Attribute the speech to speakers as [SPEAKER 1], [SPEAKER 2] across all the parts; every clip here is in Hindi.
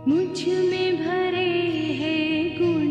[SPEAKER 1] मुझ में भरे हैं गुण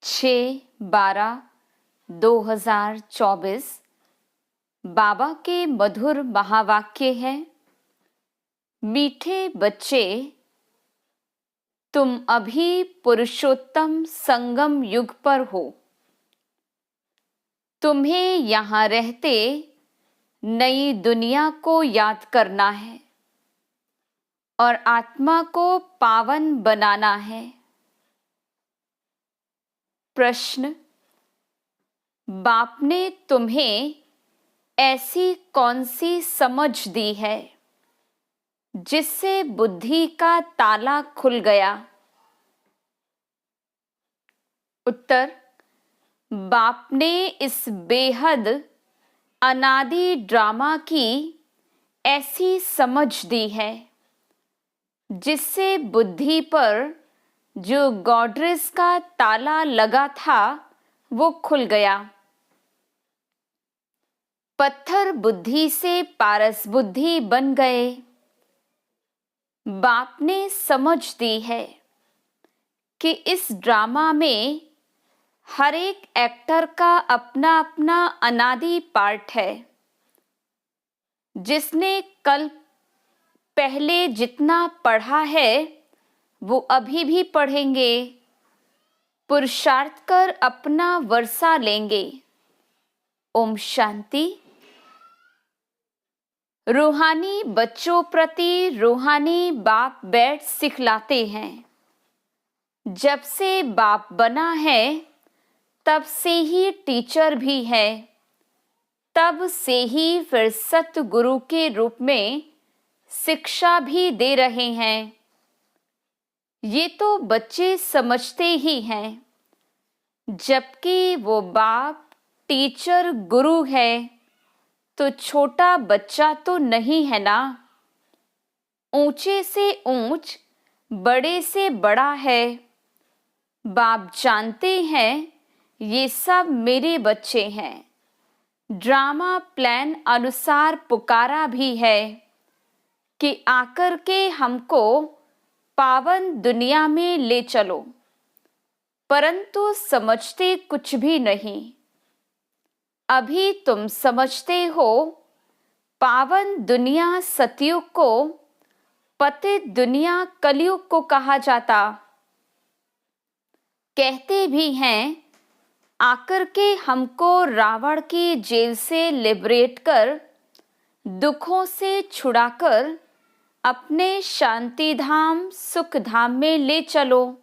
[SPEAKER 1] 6/12/2024 बाबा के मधुर महावाक्य है। मीठे बच्चे, तुम अभी पुरुषोत्तम संगम युग पर हो। तुम्हें यहाँ रहते नई दुनिया को याद करना है और आत्मा को पावन बनाना है। प्रश्न: बाप ने तुम्हें ऐसी कौन सी समझ दी है जिससे बुद्धि का ताला खुल गया? उत्तर: बाप ने इस बेहद अनादि ड्रामा की ऐसी समझ दी है जिससे बुद्धि पर जो गॉड्रेस का ताला लगा था वो खुल गया। पत्थर बुद्धि से पारस बुद्धि बन गए। बाप ने समझ दी है कि इस ड्रामा में हर एक एक्टर का अपना अपना अनादि पार्ट है। जिसने कल पहले जितना पढ़ा है वो अभी भी पढ़ेंगे, पुरुषार्थ कर अपना वर्षा लेंगे। ओम शांति। रूहानी बच्चों प्रति रूहानी बाप बैठ सिखलाते हैं। जब से बाप बना है तब से ही टीचर भी है, तब से ही फिर सतगुरु के रूप में शिक्षा भी दे रहे हैं। ये तो बच्चे समझते ही हैं, जबकि वो बाप टीचर गुरु है तो छोटा बच्चा तो नहीं है ना। ऊंचे से ऊंच, बड़े से बड़ा है। बाप जानते हैं ये सब मेरे बच्चे हैं। ड्रामा प्लान अनुसार पुकारा भी है कि आकर के हमको पावन दुनिया में ले चलो, परंतु समझते कुछ भी नहीं। अभी तुम समझते हो पावन दुनिया सतयुग को, पतित दुनिया कलयुग को कहा जाता। कहते भी हैं आकर के हमको रावण की जेल से लिबरेट कर, दुखों से छुड़ाकर अपने शांति धाम सुख धाम में ले चलो।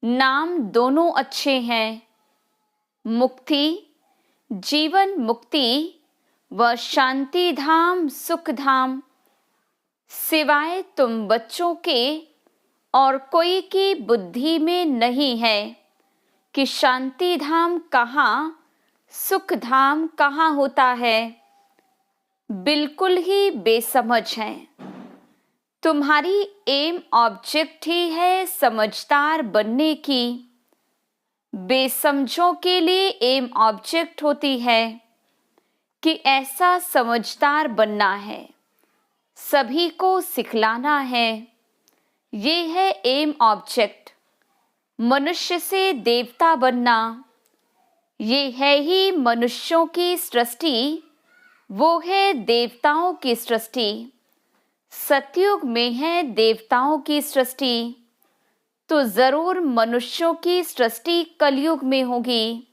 [SPEAKER 1] नाम दोनों अच्छे हैं, मुक्ति, जीवन मुक्ति व शांति धाम सुख धाम। सिवाय तुम बच्चों के और कोई की बुद्धि में नहीं है कि शांति धाम कहाँ, सुख धाम कहाँ होता है। बिल्कुल ही बेसमझ हैं। तुम्हारी एम ऑब्जेक्ट ही है समझदार बनने की। बेसमझों के लिए एम ऑब्जेक्ट होती है कि ऐसा समझदार बनना है, सभी को सिखलाना है। ये है एम ऑब्जेक्ट। मनुष्य से देवता बनना, ये है ही मनुष्यों की सृष्टि, वो है देवताओं की सृष्टि। सतयुग में है देवताओं की सृष्टि, तो जरूर मनुष्यों की सृष्टि कलयुग में होगी।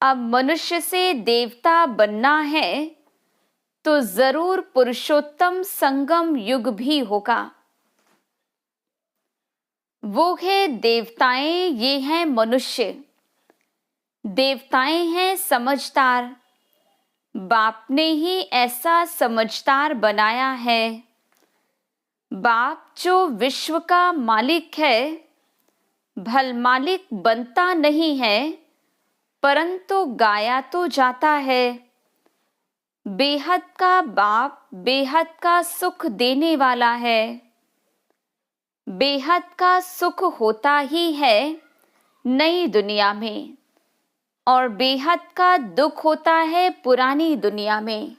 [SPEAKER 1] अब मनुष्य से देवता बनना है तो जरूर पुरुषोत्तम संगम युग भी होगा। वो है देवताएं, ये हैं मनुष्य। देवताएं हैं समझदार। बाप ने ही ऐसा समझदार बनाया है। बाप जो विश्व का मालिक है, भल मालिक बनता नहीं है, परंतु गाया तो जाता है। बेहद का बाप बेहद का सुख देने वाला है। बेहद का सुख होता ही है नई दुनिया में, और बेहद का दुख होता है पुरानी दुनिया में।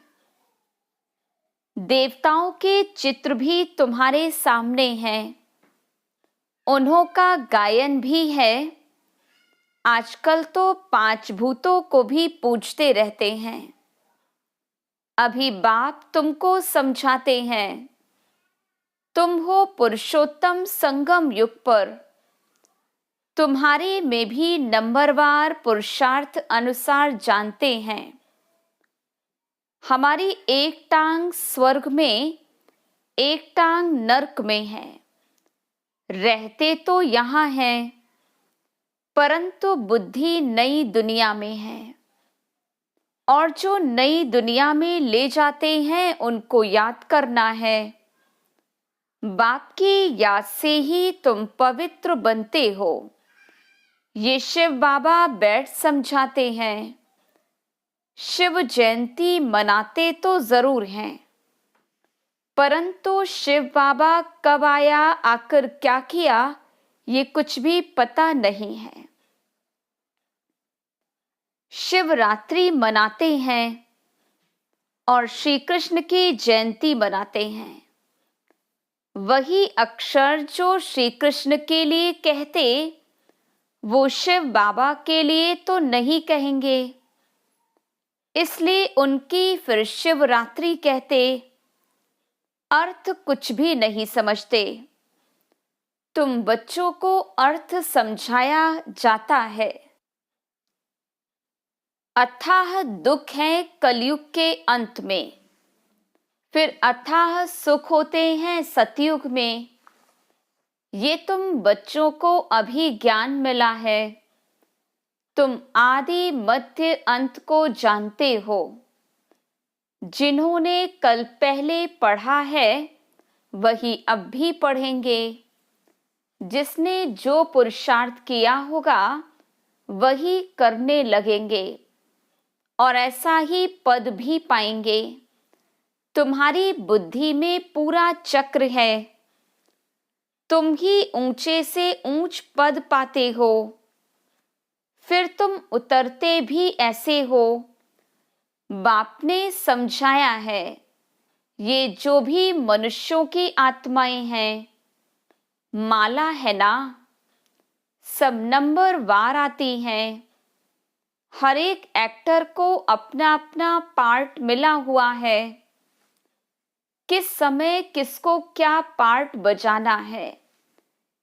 [SPEAKER 1] देवताओं के चित्र भी तुम्हारे सामने हैं, उन्हों का गायन भी है, आजकल तो 5 भूतों को भी पूजते रहते हैं। अभी बाप तुमको समझाते हैं, तुम हो पुरुषोत्तम संगम युग पर। तुम्हारे में भी नंबरवार पुरुषार्थ अनुसार जानते हैं। हमारी एक टांग स्वर्ग में, एक टांग नरक में है। रहते तो यहाँ हैं, परंतु बुद्धि नई दुनिया में है। और जो नई दुनिया में ले जाते हैं उनको याद करना है। बाप की याद से ही तुम पवित्र बनते हो। ये शिव बाबा बैठ समझाते हैं। शिव जयंती मनाते तो जरूर हैं, परंतु शिव बाबा कब आया, आकर क्या किया, ये कुछ भी पता नहीं है। शिवरात्रि मनाते हैं और श्री कृष्ण की जयंती मनाते हैं। वही अक्षर जो श्री कृष्ण के लिए कहते, वो शिव बाबा के लिए तो नहीं कहेंगे, इसलिए उनकी फिर शिवरात्रि कहते। अर्थ कुछ भी नहीं समझते। तुम बच्चों को अर्थ समझाया जाता है। अथाह दुख है कलयुग के अंत में, फिर अथाह सुख होते हैं सतयुग में। ये तुम बच्चों को अभी ज्ञान मिला है। तुम आदि मध्य अंत को जानते हो। जिन्होंने कल पहले पढ़ा है वही अब भी पढ़ेंगे। जिसने जो पुरुषार्थ किया होगा वही करने लगेंगे और ऐसा ही पद भी पाएंगे। तुम्हारी बुद्धि में पूरा चक्र है। तुम ही ऊंचे से ऊंच पद पाते हो, फिर तुम उतरते भी ऐसे हो। बाप ने समझाया है, ये जो भी मनुष्यों की आत्माएं हैं, माला है ना, सब नंबर वार आती हैं। हर एक एक्टर को अपना अपना पार्ट मिला हुआ है। किस समय किसको क्या पार्ट बजाना है,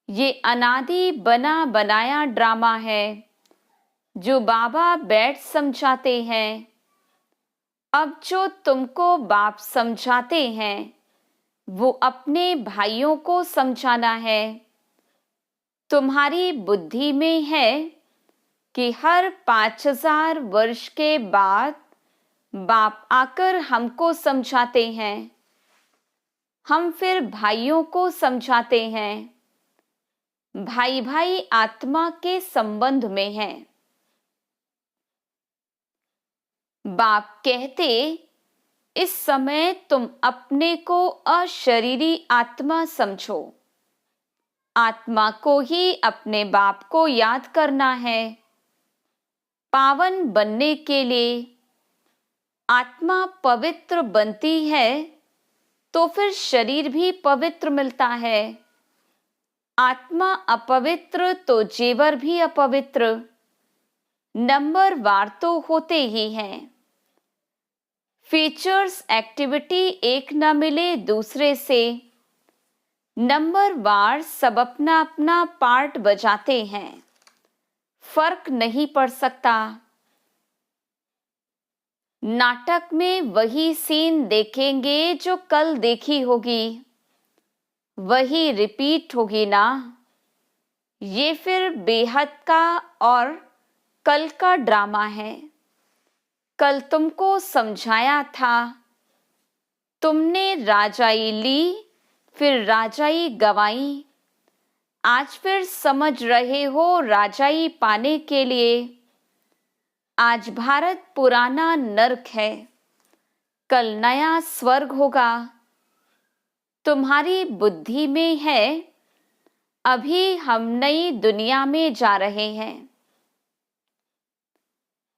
[SPEAKER 1] ये अनादि बना बनाया ड्रामा है जो बाबा बैठ समझाते हैं। अब जो तुमको बाप समझाते हैं वो अपने भाइयों को समझाना है। तुम्हारी बुद्धि में है कि हर 5000 वर्ष के बाद बाप आकर हमको समझाते हैं। हम फिर भाइयों को समझाते हैं। भाई भाई आत्मा के संबंध में हैं। बाप कहते, इस समय तुम अपने को अशरीरी आत्मा समझो। आत्मा को ही अपने बाप को याद करना है। पावन बनने के लिए आत्मा पवित्र बनती है तो फिर शरीर भी पवित्र मिलता है। आत्मा अपवित्र तो जेवर भी अपवित्र। नंबर वार तो होते ही हैं। फीचर्स एक्टिविटी एक न मिले दूसरे से। नंबर वार सब अपना अपना पार्ट बजाते हैं, फर्क नहीं पड़ सकता। नाटक में वही सीन देखेंगे जो कल देखी होगी, वही रिपीट होगी ना। ये फिर बेहद का और कल का ड्रामा है। कल तुमको समझाया था, तुमने राजाई ली, फिर राजाई गवाई। आज फिर समझ रहे हो राजाई पाने के लिए। आज भारत पुराना नरक है, कल नया स्वर्ग होगा। तुम्हारी बुद्धि में है अभी हम नई दुनिया में जा रहे हैं।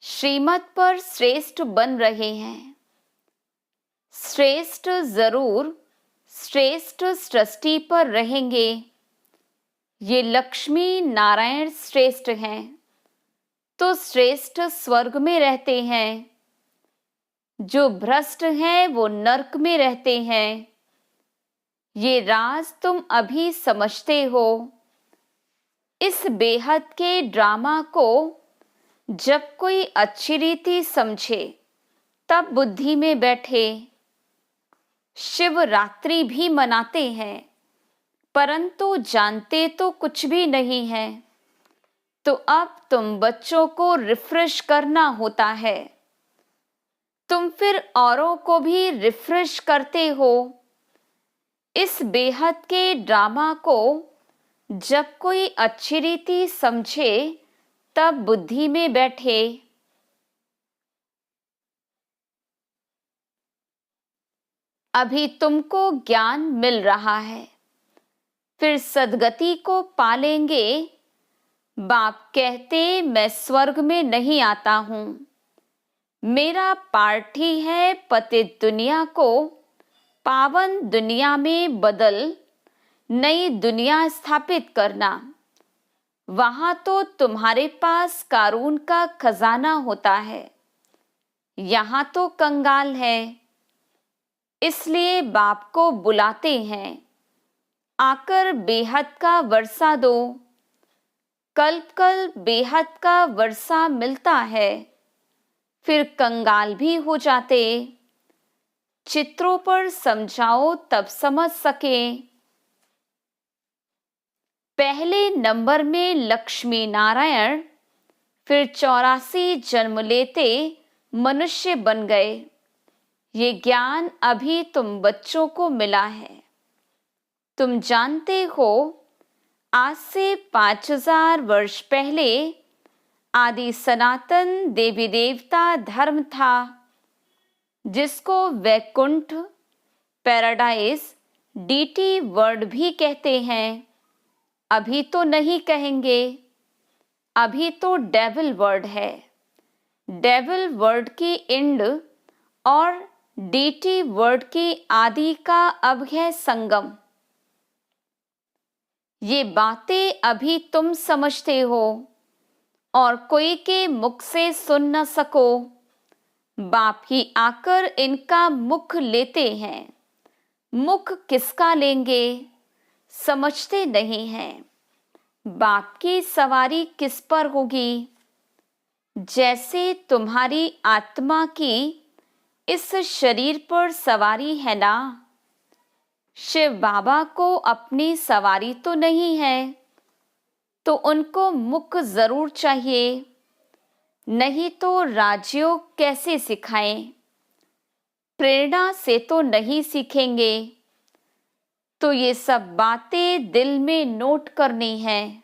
[SPEAKER 1] श्रीमत पर श्रेष्ठ बन रहे हैं। श्रेष्ठ जरूर श्रेष्ठ सृष्टि पर रहेंगे। ये लक्ष्मी नारायण श्रेष्ठ हैं। तो श्रेष्ठ स्वर्ग में रहते हैं, जो भ्रष्ट हैं वो नरक में रहते हैं। ये राज तुम अभी समझते हो। इस बेहद के ड्रामा को जब कोई अच्छी रीति समझे तब बुद्धि में बैठे। शिवरात्रि भी मनाते हैं, परंतु जानते तो कुछ भी नहीं है। तो अब तुम बच्चों को रिफ्रेश करना होता है। तुम फिर औरों को भी रिफ्रेश करते हो। इस बेहद के ड्रामा को जब कोई अच्छी रीति समझे तब बुद्धि में बैठे। अभी तुमको ज्ञान मिल रहा है, फिर सद्गति को पालेंगे। बाप कहते मैं स्वर्ग में नहीं आता हूं। मेरा पार्ट ही है पतित दुनिया को पावन दुनिया में बदल नई दुनिया स्थापित करना। वहां तो तुम्हारे पास कारून का खजाना होता है, यहां तो कंगाल है। इसलिए बाप को बुलाते हैं, आकर बेहद का वर्षा दो। कल्प कल्प बेहद का वर्षा मिलता है, फिर कंगाल भी हो जाते। चित्रों पर समझाओ तब समझ सके। पहले नंबर में लक्ष्मी नारायण, फिर 84 जन्म लेते मनुष्य बन गए। ये ज्ञान अभी तुम बच्चों को मिला है। तुम जानते हो आज से 5000 वर्ष पहले आदि सनातन देवी देवता धर्म था, जिसको वैकुंठ, पैराडाइज, डीटी वर्ड भी कहते हैं। अभी तो नहीं कहेंगे, अभी तो डेविल वर्ड है। डेविल वर्ड की इंड और डीटी वर्ड की आदि का अब है संगम। ये बातें अभी तुम समझते हो और कोई के मुख से सुन न सको। बाप ही आकर इनका मुख लेते हैं। मुख किसका लेंगे समझते नहीं हैं। बाप की सवारी किस पर होगी? जैसे तुम्हारी आत्मा की इस शरीर पर सवारी है ना। शिव बाबा को अपनी सवारी तो नहीं है, तो उनको मुख जरूर चाहिए, नहीं तो राजयोग कैसे सिखाएं? प्रेरणा से तो नहीं सीखेंगे। तो ये सब बातें दिल में नोट करनी है।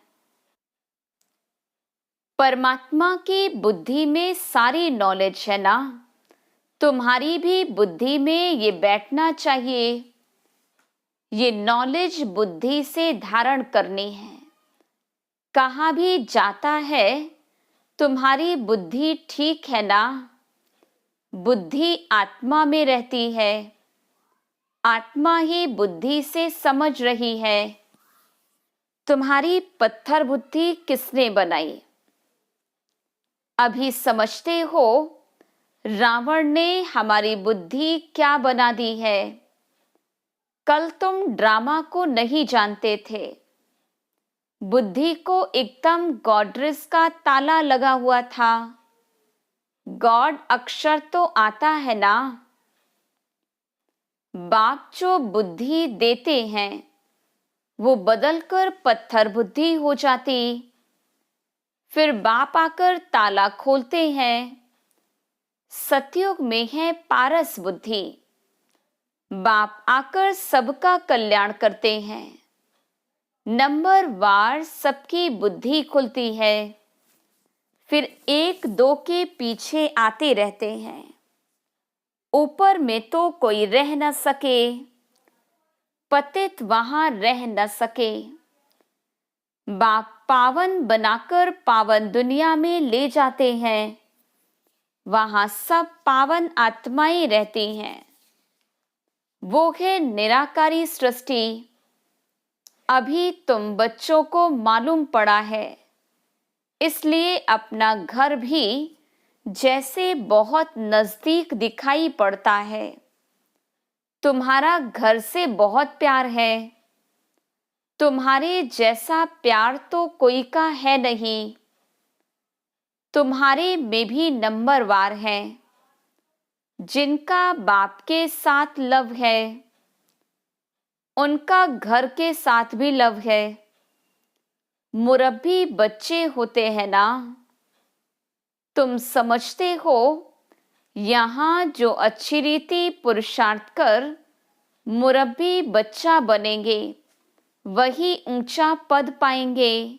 [SPEAKER 1] परमात्मा की बुद्धि में सारी नॉलेज है ना, तुम्हारी भी बुद्धि में ये बैठना चाहिए। ये नॉलेज बुद्धि से धारण करनी है। कहाँ भी जाता है तुम्हारी बुद्धि ठीक है ना। बुद्धि आत्मा में रहती है, आत्मा ही बुद्धि से समझ रही है। तुम्हारी पत्थर बुद्धि किसने बनाई? अभी समझते हो रावण ने हमारी बुद्धि क्या बना दी है। कल तुम ड्रामा को नहीं जानते थे। बुद्धि को एकदम गॉड्रेस का ताला लगा हुआ था। गॉड अक्षर तो आता है ना। बाप जो बुद्धि देते हैं वो बदलकर पत्थर बुद्धि हो जाती। फिर बाप आकर ताला खोलते हैं। सतयुग में है पारस बुद्धि। बाप आकर सबका कल्याण करते हैं। नंबर वार सबकी बुद्धि खुलती है, फिर एक दो के पीछे आते रहते हैं। ऊपर में तो कोई रह न सके, पतित वहां रह न सके। बाप पावन बनाकर पावन दुनिया में ले जाते हैं। वहां सब पावन आत्माएं रहती हैं। वो है निराकारी सृष्टि। अभी तुम बच्चों को मालूम पड़ा है। इसलिए अपना घर भी जैसे बहुत नजदीक दिखाई पड़ता है। तुम्हारा घर से बहुत प्यार है। तुम्हारे जैसा प्यार तो कोई का है नहीं। तुम्हारे में भी नंबरवार हैं जिनका बाप के साथ लव है, उनका घर के साथ भी लव है। मुरब्बी बच्चे होते हैं ना, तुम समझते हो यहाँ जो अच्छी रीति पुरुषार्थ कर मुरब्बी बच्चा बनेंगे वही ऊंचा पद पाएंगे।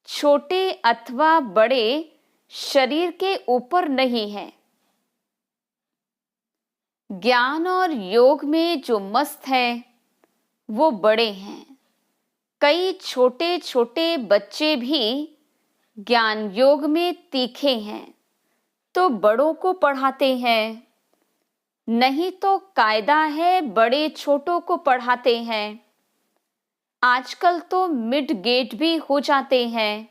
[SPEAKER 1] छोटे अथवा बड़े शरीर के ऊपर नहीं है। ज्ञान और योग में जो मस्त है वो बड़े हैं। कई छोटे छोटे बच्चे भी ज्ञान योग में तीखे हैं तो बड़ों को पढ़ाते हैं, नहीं तो कायदा है बड़े छोटों को पढ़ाते हैं। आजकल तो मिड गेट भी हो जाते हैं।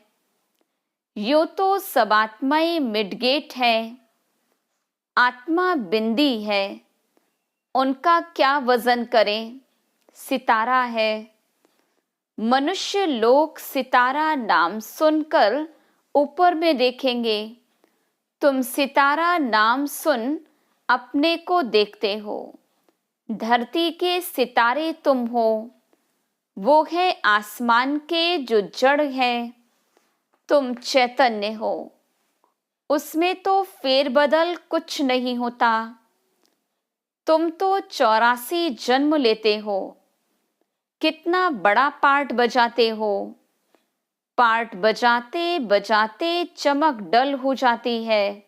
[SPEAKER 1] यो तो सब आत्माएं मिड गेट है। आत्मा बिंदी है, उनका क्या वजन करें, सितारा है। मनुष्य लोग सितारा नाम सुनकर ऊपर में देखेंगे। तुम सितारा नाम सुन अपने को देखते हो। धरती के सितारे तुम हो। वो है आसमान के जो जड़ है, तुम चैतन्य हो। उसमें तो फेरबदल कुछ नहीं होता। तुम तो 84 जन्म लेते हो। कितना बड़ा पार्ट बजाते हो। पार्ट बजाते बजाते चमक डल हो जाती है,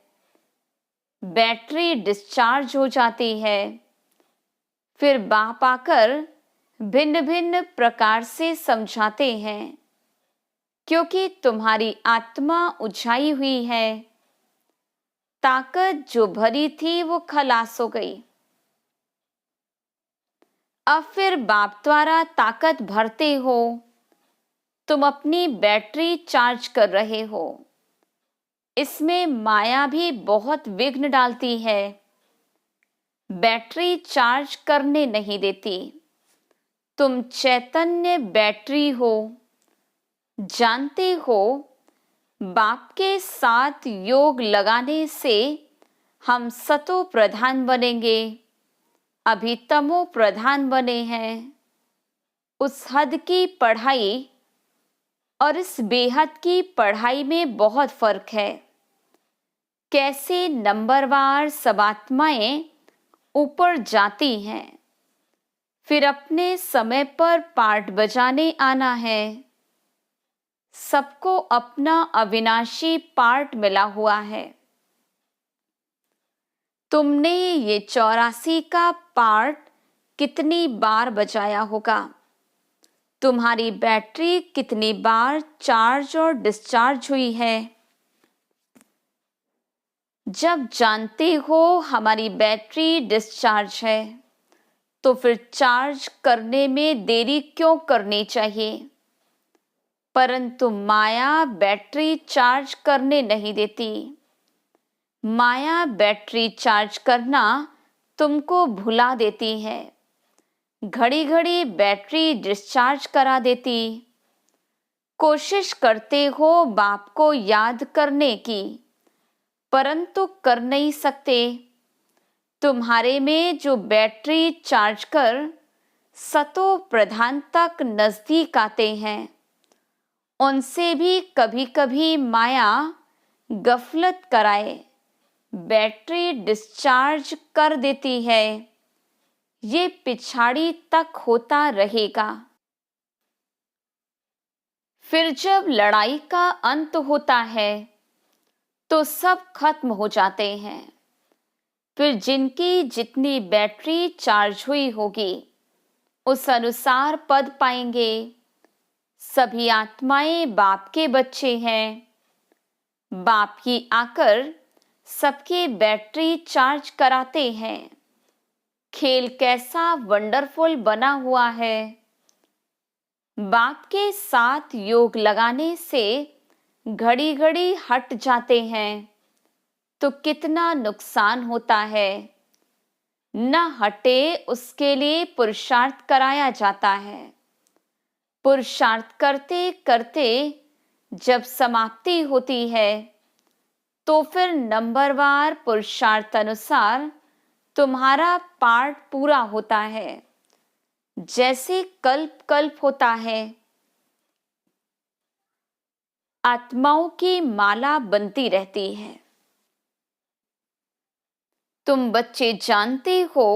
[SPEAKER 1] बैटरी डिस्चार्ज हो जाती है। फिर बाप आकर भिन्न भिन्न प्रकार से समझाते हैं, क्योंकि तुम्हारी आत्मा उछाई हुई है। ताकत जो भरी थी वो खलास हो गई। अब फिर बाप द्वारा ताकत भरते हो। तुम अपनी बैटरी चार्ज कर रहे हो। इसमें माया भी बहुत विघ्न डालती है, बैटरी चार्ज करने नहीं देती। तुम चैतन्य बैटरी हो। जानते हो बाप के साथ योग लगाने से हम सतो प्रधान बनेंगे। अभी तमो प्रधान बने हैं। उस हद की पढ़ाई और इस बेहद की पढ़ाई में बहुत फर्क है। कैसे नंबरवार सब आत्माएं ऊपर जाती हैं। फिर अपने समय पर पार्ट बजाने आना है। सबको अपना अविनाशी पार्ट मिला हुआ है। तुमने ये 84 का पार्ट कितनी बार बजाया होगा। तुम्हारी बैटरी कितनी बार चार्ज और डिस्चार्ज हुई है। जब जानते हो हमारी बैटरी डिस्चार्ज है तो फिर चार्ज करने में देरी क्यों करनी चाहिए। परंतु माया बैटरी चार्ज करने नहीं देती। माया बैटरी चार्ज करना तुमको भुला देती है। घड़ी घड़ी बैटरी डिस्चार्ज करा देती। कोशिश करते हो बाप को याद करने की, परंतु कर नहीं सकते। तुम्हारे में जो बैटरी चार्ज कर सतो प्रधान तक नजदीक आते हैं, उनसे भी कभी कभी माया गफलत कराए बैटरी डिस्चार्ज कर देती है। ये पिछाड़ी तक होता रहेगा। फिर जब लड़ाई का अंत होता है तो सब खत्म हो जाते हैं। फिर जिनकी जितनी बैटरी चार्ज हुई होगी उस अनुसार पद पाएंगे। सभी आत्माएं बाप के बच्चे हैं। बाप ही आकर सबकी बैटरी चार्ज कराते हैं। खेल कैसा वंडरफुल बना हुआ है। बाप के साथ योग लगाने से घड़ी घड़ी हट जाते हैं तो कितना नुकसान होता है। न हटे उसके लिए पुरुषार्थ कराया जाता है। पुरुषार्थ करते करते जब समाप्ति होती है तो फिर नंबरवार पुरुषार्थ अनुसार तुम्हारा पाठ पूरा होता है, जैसे कल्प कल्प होता है। आत्माओं की माला बनती रहती है। तुम बच्चे जानते हो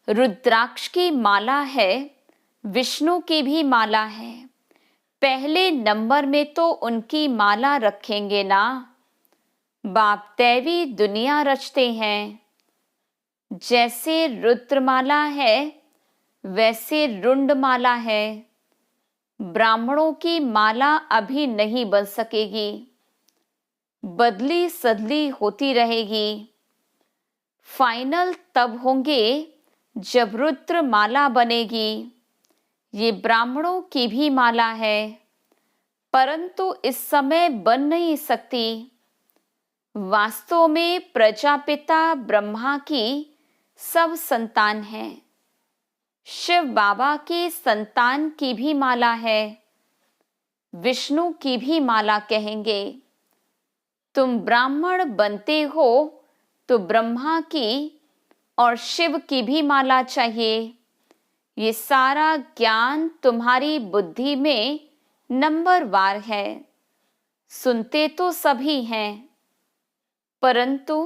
[SPEAKER 1] रुद्राक्ष की माला है, विष्णु की भी माला है। पहले नंबर में तो उनकी माला रखेंगे ना। बाप दैवी दुनिया रचते हैं। जैसे रुद्रमाला है वैसे रुंडमाला है। ब्राह्मणों की माला अभी नहीं बन सकेगी, बदली सदली होती रहेगी। फाइनल तब होंगे जब रुद्र माला बनेगी। ये ब्राह्मणों की भी माला है, परंतु इस समय बन नहीं सकती। वास्तव में प्रजापिता ब्रह्मा की सब संतान हैं। शिव बाबा के संतान की भी माला है, विष्णु की भी माला कहेंगे। तुम ब्राह्मण बनते हो तो ब्रह्मा की और शिव की भी माला चाहिए। ये सारा ज्ञान तुम्हारी बुद्धि में नंबरवार है। सुनते तो सभी हैं, परंतु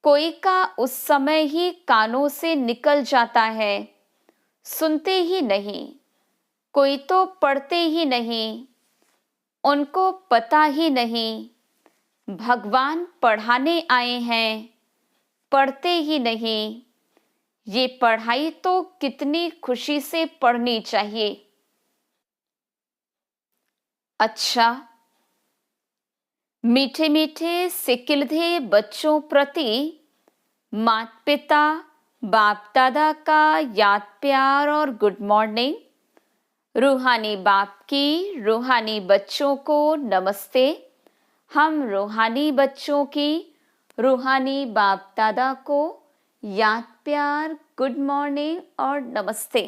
[SPEAKER 1] कोई का उस समय ही कानों से निकल जाता है, सुनते ही नहीं। कोई तो पढ़ते ही नहीं, उनको पता ही नहीं। भगवान पढ़ाने आए हैं, पढ़ते ही नहीं। ये पढ़ाई तो कितनी खुशी से पढ़नी चाहिए। अच्छा, मीठे मीठे सिकिलधे बच्चों प्रति माता पिता बाप दादा का याद प्यार और गुड मॉर्निंग। रूहानी बाप की रूहानी बच्चों को नमस्ते। हम रूहानी बच्चों की रूहानी बाप दादा को याद प्यार गुड मॉर्निंग और नमस्ते।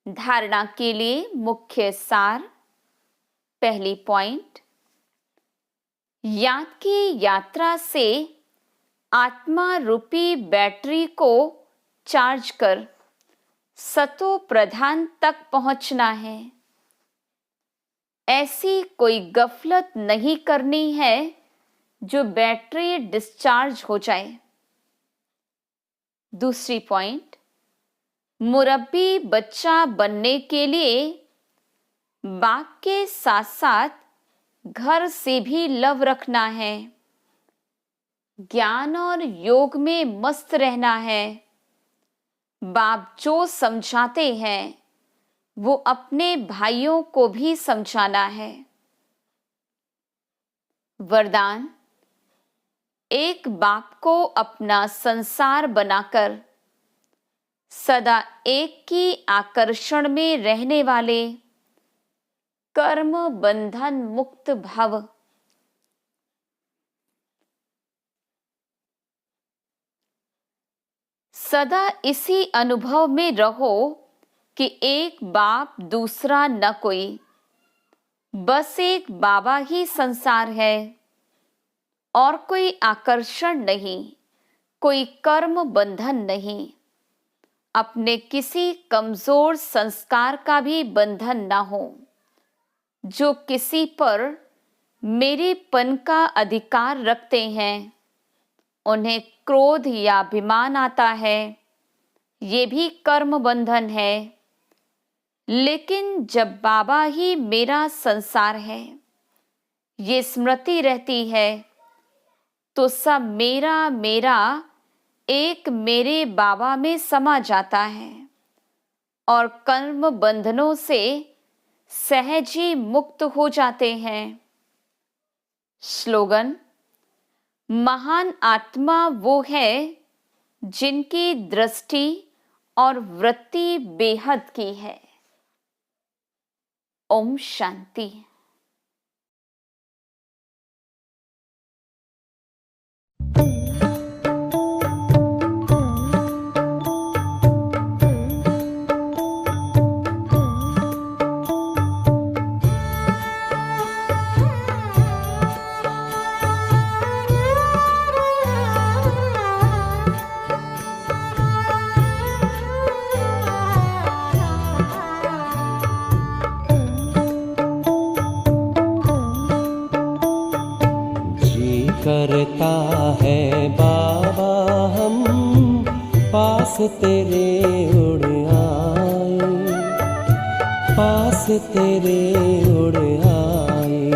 [SPEAKER 1] धारणा के लिए मुख्य सार। पहली पॉइंट, याद की यात्रा से आत्मा रूपी बैटरी को चार्ज कर सतो प्रधान तक पहुंचना है। ऐसी कोई गफलत नहीं करनी है जो बैटरी डिस्चार्ज हो जाए। दूसरी पॉइंट, मुरब्बी बच्चा बनने के लिए बाप के साथ साथ घर से भी लव रखना है। ज्ञान और योग में मस्त रहना है। बाप जो समझाते हैं वो अपने भाइयों को भी समझाना है। वरदान, एक बाप को अपना संसार बनाकर सदा एक की आकर्षण में रहने वाले कर्म बंधन मुक्त भव। सदा इसी अनुभव में रहो कि एक बाप दूसरा न कोई, बस एक बाबा ही संसार है और कोई आकर्षण नहीं, कोई कर्म बंधन नहीं। अपने किसी कमजोर संस्कार का भी बंधन ना हो। जो किसी पर मेरेपन का अधिकार रखते हैं उन्हें क्रोध या अभिमान आता है, ये भी कर्म बंधन है। लेकिन जब बाबा ही मेरा संसार है, ये स्मृति रहती है, तो सब मेरा मेरा एक मेरे बाबा में समा जाता है और कर्म बंधनों से सहज ही मुक्त हो जाते हैं। स्लोगन, महान आत्मा वो है जिनकी दृष्टि और वृत्ति बेहद की है। ओम शांति।
[SPEAKER 2] करता है बाबा हम पास तेरे उड़ आए, पास तेरे उड़ आए।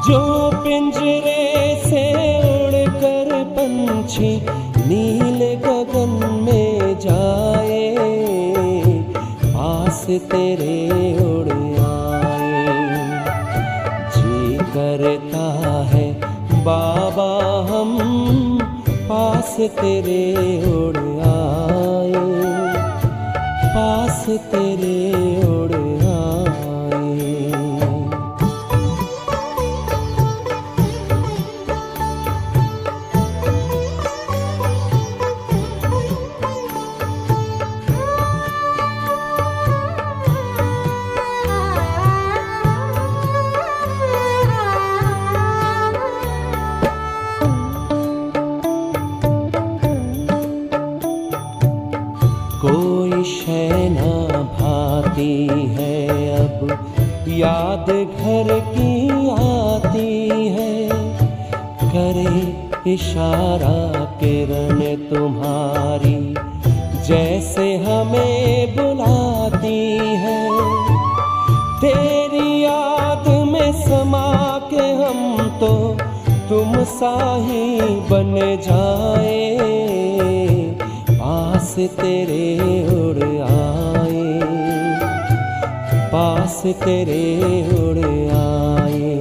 [SPEAKER 2] जो पिंजरे से उड़कर पंछी नील गगन में जाए, पास तेरे उड़ आए। जी करता है बाबा हम पास तेरे उड़ आए, पास तेरे उड़ आए। कोई शय ना भाती है अब याद घर की आती है, करे इशारा किरण तुम्हारी जैसे हमें बुलाती है। तेरी याद में समा के हम तो तुम सा ही बन जाए, पास तेरे उड़ आए, पास तेरे उड़ आए।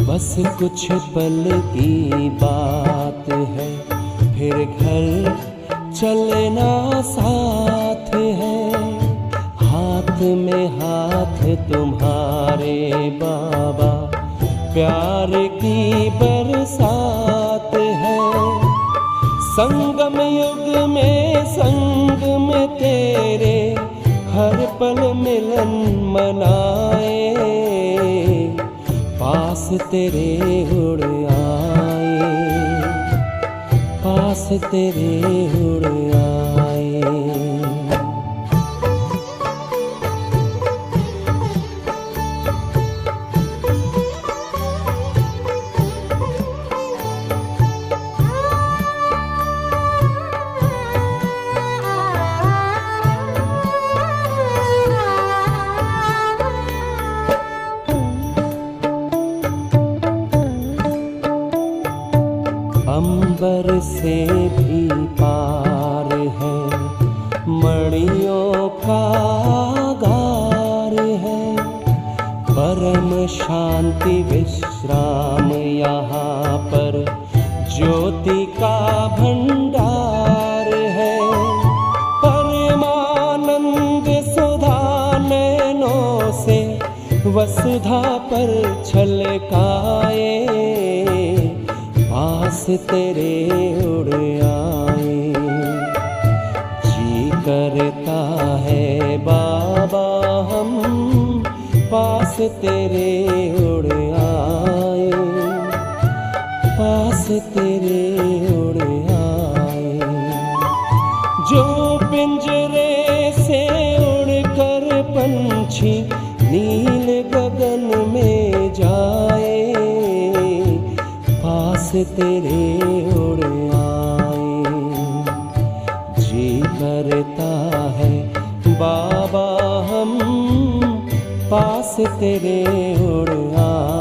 [SPEAKER 2] बस कुछ पल की बात है, फिर घर चलना साथ है। हाथ में हाथ तुम्हारे बाबा प्यार की बरसात है। संगम युग में संग में तेरे हर पल मिलन मनाए, पास तेरे उड़ आए, पास तेरे उड़ आए। अंबर से भी पार है, मणियों का गार है। परम शांति विश्राम यहाँ पर ज्योति का भंडार है। परमानंद सुधा नैनों से वसुधा पर छलकाए, पास तेरे उड़ आए। जी करता है बाबा हम पास तेरे उड़ आए, पास तेरे उड़ आए। जो पिंजरे से उड़कर पंछी नील गगन में जाए, पास तेरे उड़ आए। जी करता है बाबा हम पास तेरे उड़ आए,